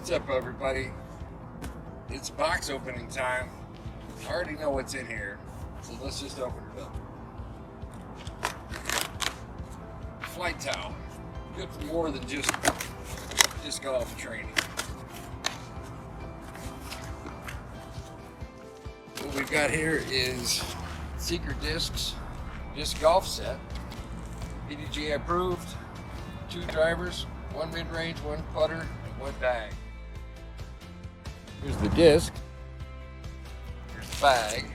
What's up, everybody? It's box opening time. I already know what's in here, so let's just open it up. Flight towel. Good for more than just disc golf training. What we've got here is Secret Discs disc golf set. PDGA approved. 2 drivers, 1 mid-range, 1 putter, and 1 bag. Here's the disc. Here's the bag.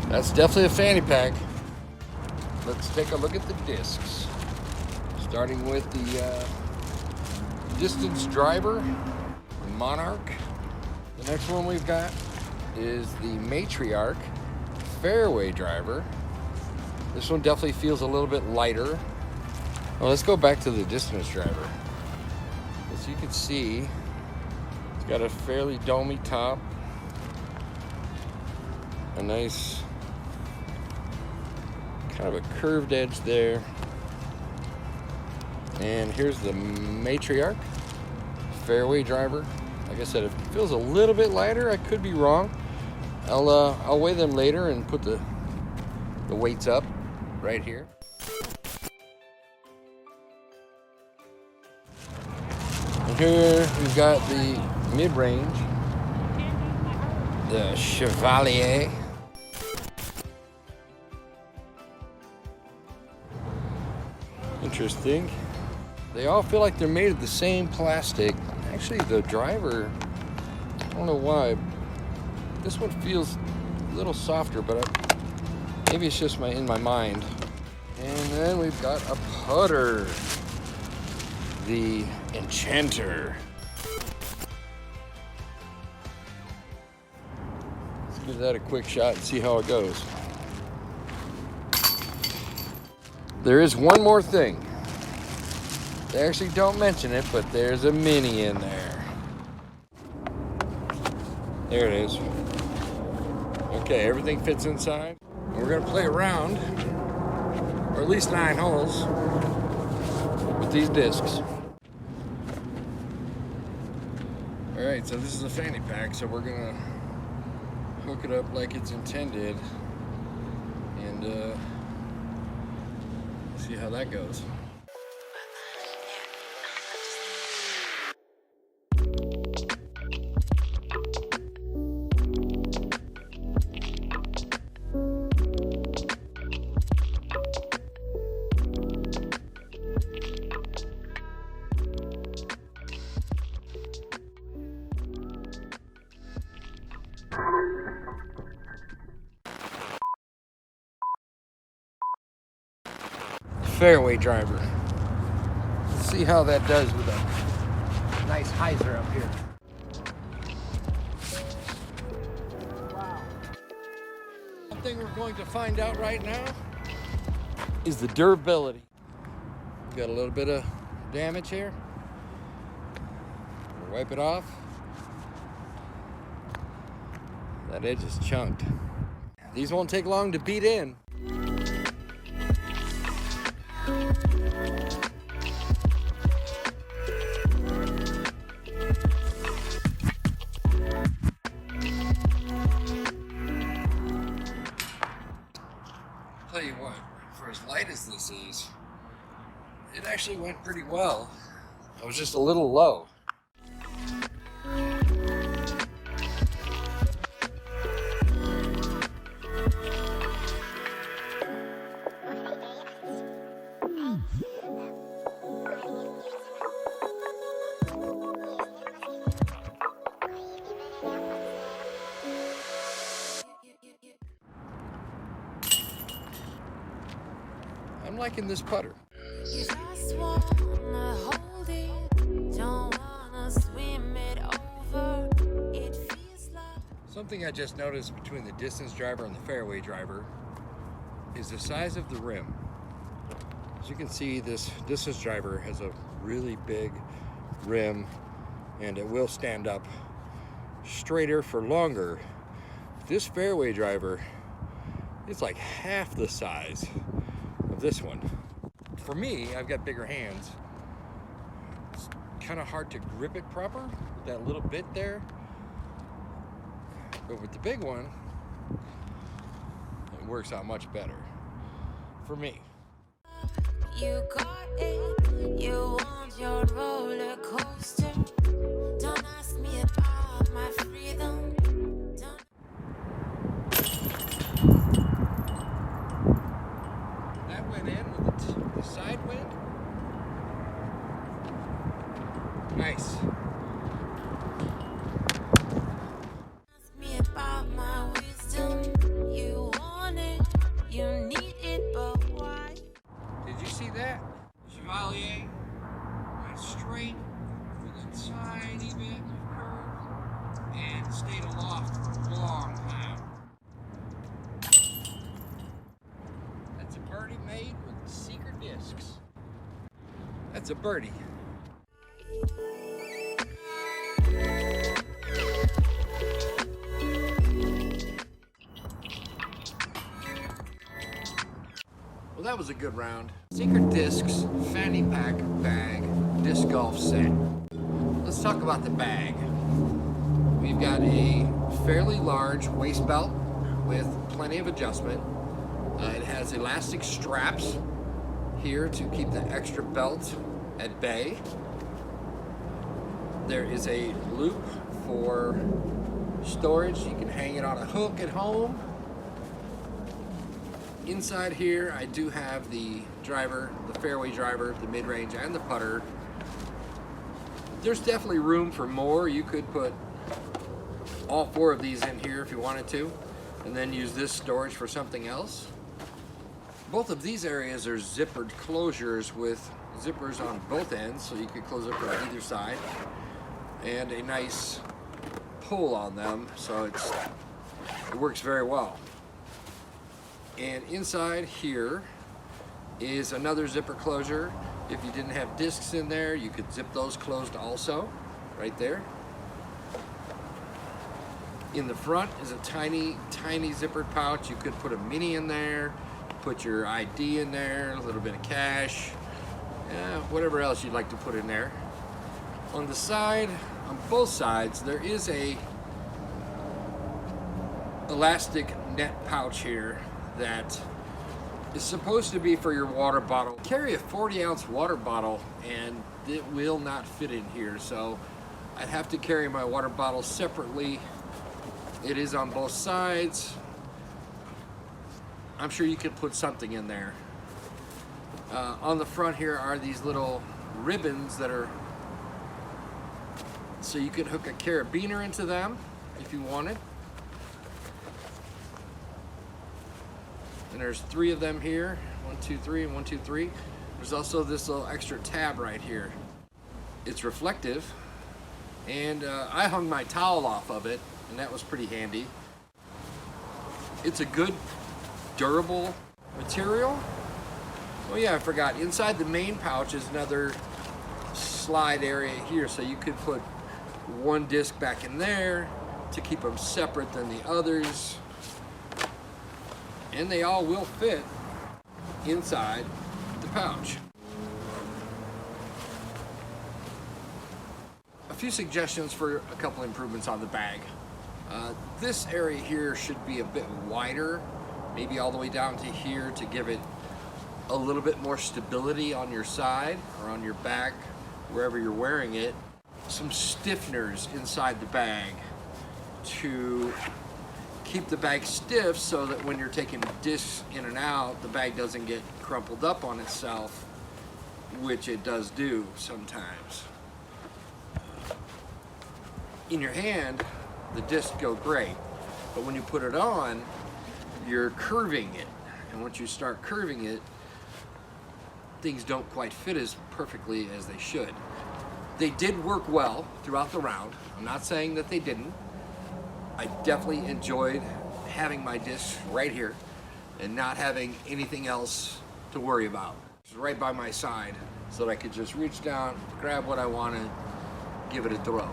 That's definitely a fanny pack. Let's take a look at the discs. Starting with the distance driver, the Monarch. The next one we've got is the Matriarch Fairway Driver. This one definitely feels a little bit lighter. Well, let's go back to the distance driver. As you can see, it's got a fairly domey top, a nice kind of a curved edge there. And here's the Matriarch Fairway Driver. Like I said, it feels a little bit lighter. I could be wrong. I'll weigh them later and put the weights up right here. And here we've got the mid-range, the Chevalier. Interesting. They all feel like they're made of the same plastic. Actually, the driver, I don't know why, this one feels a little softer, but maybe it's just in my mind. And then we've got a putter, the Enchanter. Let's give that a quick shot and see how it goes. There is one more thing. They actually don't mention it, but there's a mini in there. There it is. Okay, everything fits inside. And we're gonna play around, or at least 9 holes, with these discs. All right, so this is a fanny pack, so we're gonna hook it up like it's intended and see how that goes. Fairway Driver. Let's see how that does with a nice hyzer up here. Wow. One thing we're going to find out right now is the durability. Got a little bit of damage here. We'll wipe it off. That edge is chunked. These won't take long to beat in. Tell you what, for as light as this is, it actually went pretty well. I was just a little low. I'm liking this putter. Something I just noticed between the distance driver and the fairway driver is the size of the rim. As you can see, this distance driver has a really big rim and it will stand up straighter for longer. This fairway driver is like half the size of this one. for me, I've got bigger hands. It's kind of hard to grip it proper with that little bit there. But with the big one, it works out much better for me. You got it, you want your roller coaster. Don't ask me about my freedom. That went in with the side wind. Nice. Ask me about my wisdom. You want it, you need it, but why? Did you see that? Chevalier went straight with a tiny bit of curve and stayed aloft for a long time. That's a birdie made with secret discs. That's a birdie. Well, that was a good round. Secret Discs Fanny Pack Bag Disc Golf Set. Let's talk about the bag. We've got a fairly large waist belt with plenty of adjustment. It has elastic straps here to keep the extra belt at bay. There is a loop for storage. You can hang it on a hook at home. Inside here, I do have the driver, the fairway driver, the mid-range, and the putter. There's definitely room for more. You could put all 4 of these in here if you wanted to, and then use this storage for something else. Both of these areas are zippered closures with zippers on both ends, so you could close it from either side, and a nice pull on them, so it works very well. And inside here is another zipper closure. If you didn't have discs in there, you could zip those closed also, right there. In the front is a tiny, tiny zippered pouch. You could put a mini in there, put your ID in there, a little bit of cash, whatever else you'd like to put in there. On the side, on both sides, there is a elastic net pouch here that is supposed to be for your water bottle. Carry a 40-ounce water bottle and it will not fit in here, so I'd have to carry my water bottle separately. It is on both sides. I'm sure you could put something in there. On the front here are these little ribbons that are, so you could hook a carabiner into them if you wanted. And there's 3 of them here, 1, 2, 3, and 1, 2, 3. There's also this little extra tab right here. It's reflective, and I hung my towel off of it, and that was pretty handy. It's a good, durable material. Oh yeah, I forgot. Inside the main pouch is another slide area here, so you could put 1 disc back in there to keep them separate than the others. And they all will fit inside the pouch. A few suggestions for a couple improvements on the bag. This area here should be a bit wider, maybe all the way down to here, to give it a little bit more stability on your side or on your back, wherever you're wearing it. Some stiffeners inside the bag to keep the bag stiff, so that when you're taking discs in and out, the bag doesn't get crumpled up on itself, which it does do sometimes. In your hand, the discs go great, but when you put it on, you're curving it, and once you start curving it, things don't quite fit as perfectly as they should. They did work well throughout the round. I'm not saying that they didn't. I definitely enjoyed having my discs right here and not having anything else to worry about. It was right by my side so that I could just reach down, grab what I wanted, give it a throw.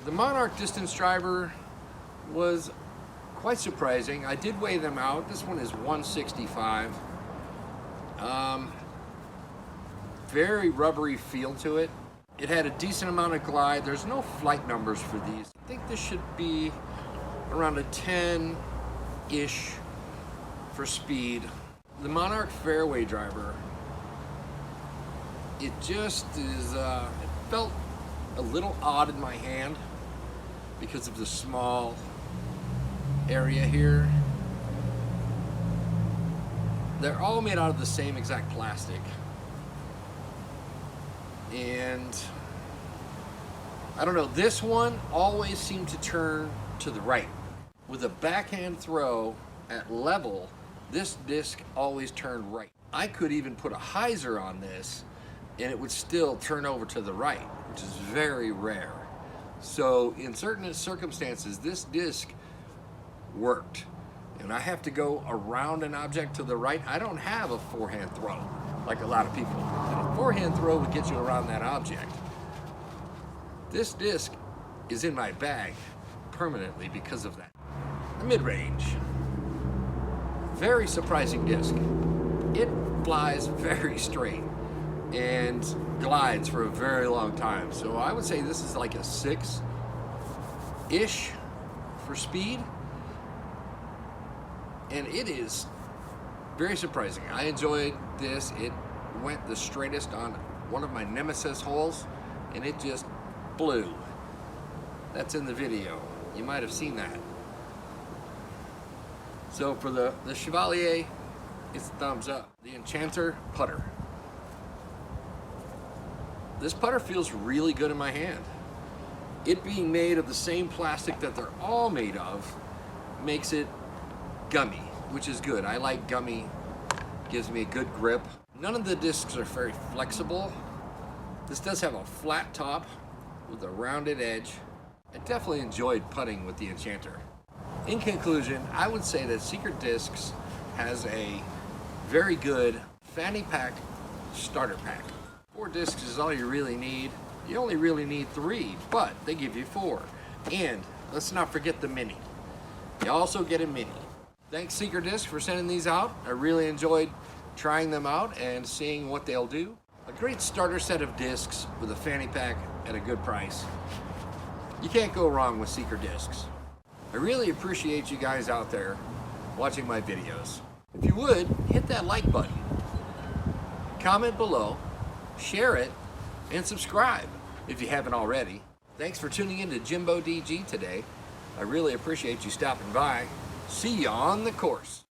The Monarch distance driver was quite surprising. I did weigh them out. This one is 165. very rubbery feel to it. It had a decent amount of glide. There's no flight numbers for these. I think this should be around a 10-ish for speed. The Monarch Fairway Driver, it just is, it felt a little odd in my hand because of the small area here. They're all made out of the same exact plastic. And I don't know, this one always seemed to turn to the right. With a backhand throw at level, this disc always turned right. I could even put a hyzer on this and it would still turn over to the right, which is very rare. So in certain circumstances, this disc worked. And I have to go around an object to the right. I don't have a forehand throw like a lot of people. And a forehand throw would get you around that object. This disc is in my bag permanently because of that. The mid-range. Very surprising disc. It flies very straight and glides for a very long time. So I would say this is like a 6-ish for speed. And it is very surprising. I enjoyed this. It went the straightest on one of my nemesis holes and it just blew. That's in the video. You might have seen that. So for the Chevalier, it's thumbs up. The Enchanter putter. This putter feels really good in my hand. It being made of the same plastic that they're all made of makes it gummy, which is good. I like gummy, gives me a good grip. None of the discs are very flexible. This does have a flat top with a rounded edge. I definitely enjoyed putting with the Enchanter. In conclusion, I would say that Secret Discs has a very good fanny pack starter pack. 4 discs is all you really need. You only really need 3, but they give you 4. And let's not forget the mini. You also get a mini. Thanks Secret Discs for sending these out. I really enjoyed trying them out and seeing what they'll do. A great starter set of discs with a fanny pack at a good price. You can't go wrong with Secret Discs. I really appreciate you guys out there watching my videos. If you would, hit that like button, comment below, share it, and subscribe if you haven't already. Thanks for tuning in to Jimbo DG today. I really appreciate you stopping by. See you on the course.